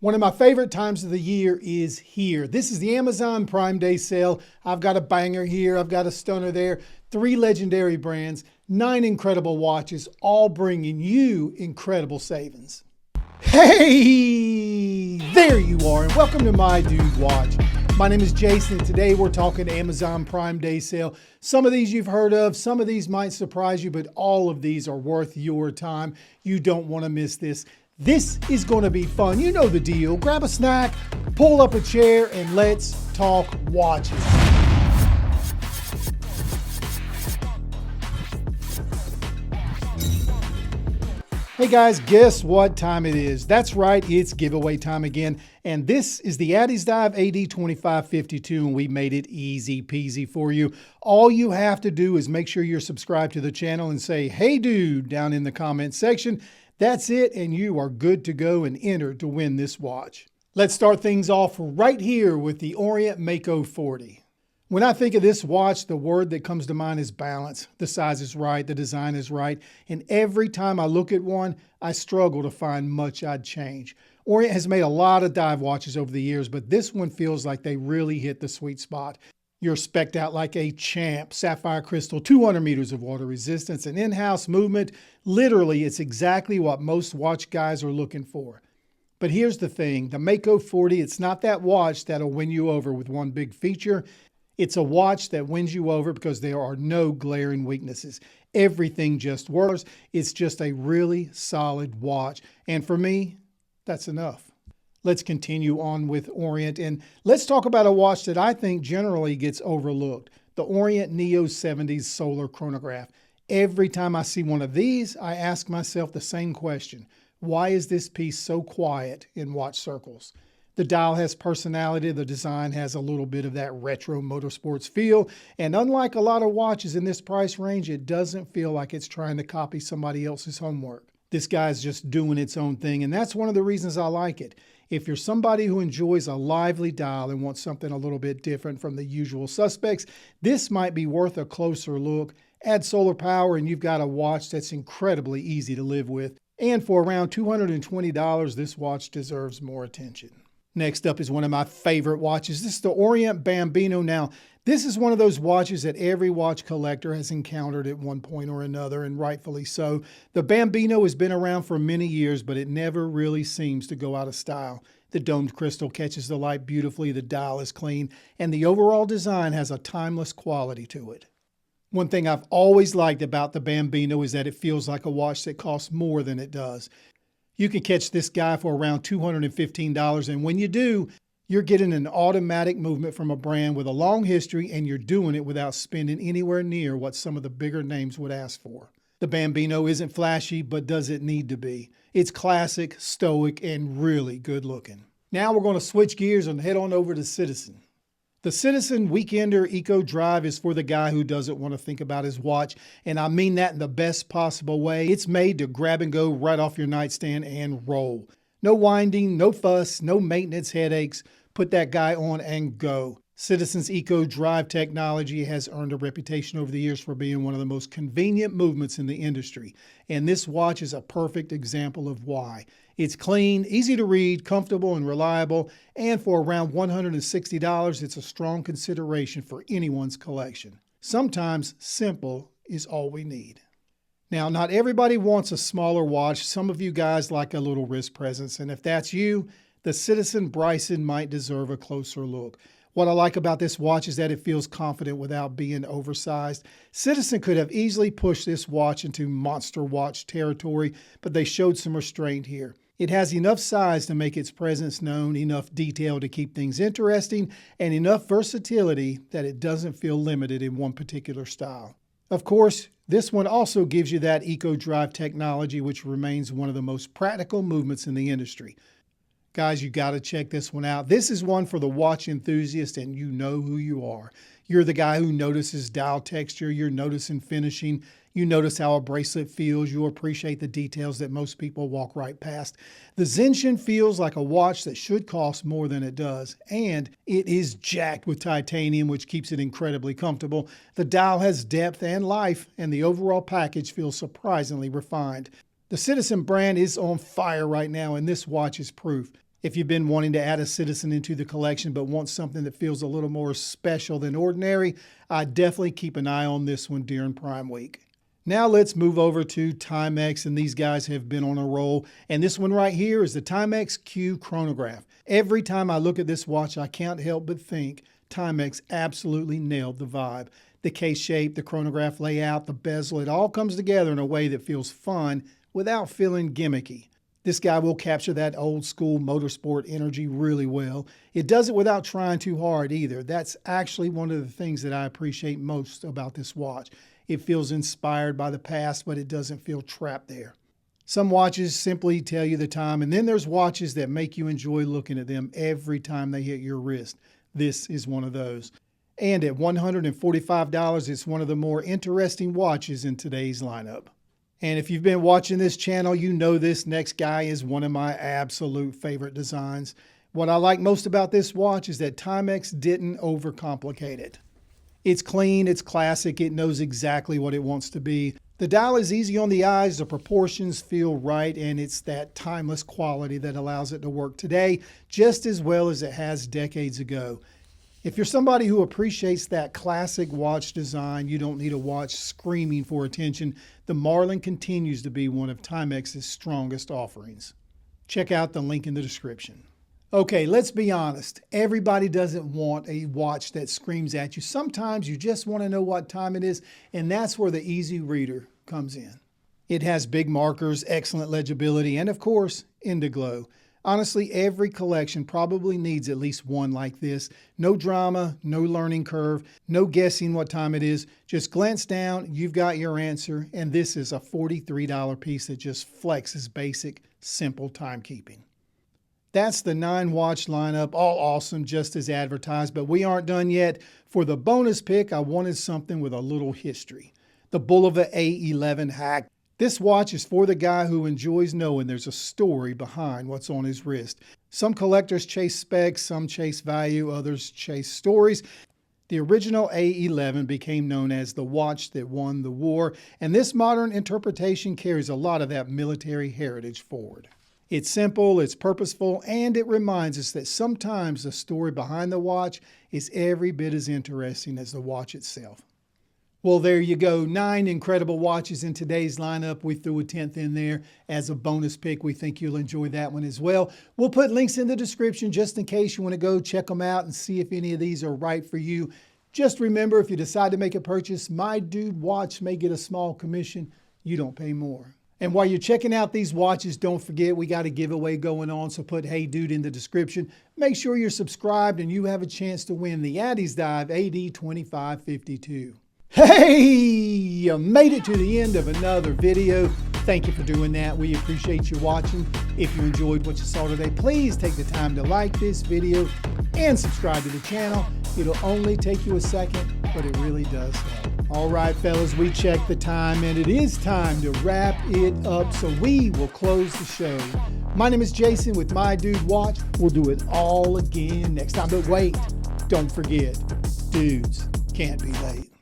One of my favorite times of the year is here. This is the Amazon Prime Day sale. I've got a banger here. I've got a stunner there. 3 legendary brands, 9 incredible watches, all bringing you incredible savings. Hey, there you are, and welcome to My Dude Watch. My name is Jason, and today we're talking Amazon Prime Day sale. Some of these you've heard of, some of these might surprise you, but all of these are worth your time. You don't want to miss this. This is going to be fun. You know the deal. Grab a snack, pull up a chair, and let's talk watches. Hey guys, guess what time it is? That's right, it's giveaway time again. And this is the Addys Dive AD2552, and we made it easy peasy for you. All you have to do is make sure you're subscribed to the channel and say, "Hey dude," down in the comment section. That's it, and you are good to go and enter to win this watch. Let's start things off right here with the Orient Mako 40. When I think of this watch, the word that comes to mind is balance. The size is right, the design is right, and every time I look at one, I struggle to find much I'd change. Orient has made a lot of dive watches over the years, but this one feels like they really hit the sweet spot. You're spec'd out like a champ. Sapphire crystal, 200 meters of water resistance, and in-house movement. Literally, it's exactly what most watch guys are looking for. But here's the thing, the Mako 40, it's not that watch that'll win you over with one big feature. It's a watch that wins you over because there are no glaring weaknesses. Everything just works. It's just a really solid watch. And for me, that's enough. Let's continue on with Orient, and let's talk about a watch that I think generally gets overlooked, the Orient Neo70s solar chronograph. Every time I see one of these, I ask myself the same question. Why is this piece so quiet in watch circles? The dial has personality, the design has a little bit of that retro motorsports feel, and unlike a lot of watches in this price range, it doesn't feel like it's trying to copy somebody else's homework. This guy's just doing its own thing, and that's one of the reasons I like it. If you're somebody who enjoys a lively dial and wants something a little bit different from the usual suspects, this might be worth a closer look. Add solar power and you've got a watch that's incredibly easy to live with. And for around $220, this watch deserves more attention. Next up is one of my favorite watches. This is the Orient Bambino. Now, this is one of those watches that every watch collector has encountered at one point or another, and rightfully so. The Bambino has been around for many years, but it never really seems to go out of style. The domed crystal catches the light beautifully, the dial is clean, and the overall design has a timeless quality to it. One thing I've always liked about the Bambino is that it feels like a watch that costs more than it does. You can catch this guy for around $215, and when you do, you're getting an automatic movement from a brand with a long history, and you're doing it without spending anywhere near what some of the bigger names would ask for. The Bambino isn't flashy, but does it need to be? It's classic, stoic, and really good looking. Now we're going to switch gears and head on over to Citizen. The Citizen Weekender Eco Drive is for the guy who doesn't want to think about his watch, and I mean that in the best possible way. It's made to grab and go right off your nightstand and roll. No winding, no fuss, no maintenance headaches. Put that guy on and go. Citizen's Eco Drive technology has earned a reputation over the years for being one of the most convenient movements in the industry, and this watch is a perfect example of why. It's clean, easy to read, comfortable, and reliable, and for around $160, it's a strong consideration for anyone's collection. Sometimes simple is all we need. Now, not everybody wants a smaller watch. Some of you guys like a little wrist presence, and if that's you, the Citizen Brycen might deserve a closer look. What I like about this watch is that it feels confident without being oversized. Citizen could have easily pushed this watch into monster watch territory, but they showed some restraint here. It has enough size to make its presence known, enough detail to keep things interesting, and enough versatility that it doesn't feel limited in one particular style. Of course, this one also gives you that Eco Drive technology, which remains one of the most practical movements in the industry. Guys, you got to check this one out. This is one for the watch enthusiast, and you know who you are. You're the guy who notices dial texture, you're noticing finishing, you notice how a bracelet feels, you appreciate the details that most people walk right past. The Zenshin feels like a watch that should cost more than it does, and it is jacked with titanium, which keeps it incredibly comfortable. The dial has depth and life, and the overall package feels surprisingly refined. The Citizen brand is on fire right now, and this watch is proof. If you've been wanting to add a Citizen into the collection but want something that feels a little more special than ordinary, I'd definitely keep an eye on this one during Prime Week. Now let's move over to Timex, and these guys have been on a roll. And this one right here is the Timex Q Chronograph. Every time I look at this watch, I can't help but think Timex absolutely nailed the vibe. The case shape, the chronograph layout, the bezel, it all comes together in a way that feels fun without feeling gimmicky. This guy will capture that old school motorsport energy really well. It does it without trying too hard either. That's actually one of the things that I appreciate most about this watch. It feels inspired by the past, but it doesn't feel trapped there. Some watches simply tell you the time, and then there's watches that make you enjoy looking at them every time they hit your wrist. This is one of those. And at $145, it's one of the more interesting watches in today's lineup. And if you've been watching this channel, you know this next guy is one of my absolute favorite designs. What I like most about this watch is that Timex didn't overcomplicate it. It's clean, it's classic, it knows exactly what it wants to be. The dial is easy on the eyes, the proportions feel right, and it's that timeless quality that allows it to work today just as well as it has decades ago. If you're somebody who appreciates that classic watch design, you don't need a watch screaming for attention. The Marlin continues to be one of Timex's strongest offerings. Check out the link in the description. Okay, let's be honest. Everybody doesn't want a watch that screams at you. Sometimes you just want to know what time it is, and that's where the Easy Reader comes in. It has big markers, excellent legibility, and of course, Indiglow. Honestly, every collection probably needs at least one like this. No drama, no learning curve, no guessing what time it is. Just glance down, you've got your answer, and this is a $43 piece that just flexes basic, simple timekeeping. That's the 9-watch lineup, all awesome, just as advertised, but we aren't done yet. For the bonus pick, I wanted something with a little history. The Bulova A11 Hack. This watch is for the guy who enjoys knowing there's a story behind what's on his wrist. Some collectors chase specs, some chase value, others chase stories. The original A11 became known as the watch that won the war, and this modern interpretation carries a lot of that military heritage forward. It's simple, it's purposeful, and it reminds us that sometimes the story behind the watch is every bit as interesting as the watch itself. Well, there you go. 9 incredible watches in today's lineup. We threw a 10th in there as a bonus pick. We think you'll enjoy that one as well. We'll put links in the description just in case you want to go check them out and see if any of these are right for you. Just remember, if you decide to make a purchase, My Dude Watch may get a small commission. You don't pay more. And while you're checking out these watches, don't forget we got a giveaway going on, so put Hey Dude in the description. Make sure you're subscribed and you have a chance to win the Addys Dive AD2552. Hey, you made it to the end of another video. Thank you for doing that. We appreciate you watching. If you enjoyed what you saw today, please take the time to like this video and subscribe to the channel. It'll only take you a second, but it really does help. All right, fellas, we checked the time, and it is time to wrap it up, so we will close the show. My name is Jason with My Dude Watch. We'll do it all again next time, but wait, don't forget, dudes can't be late.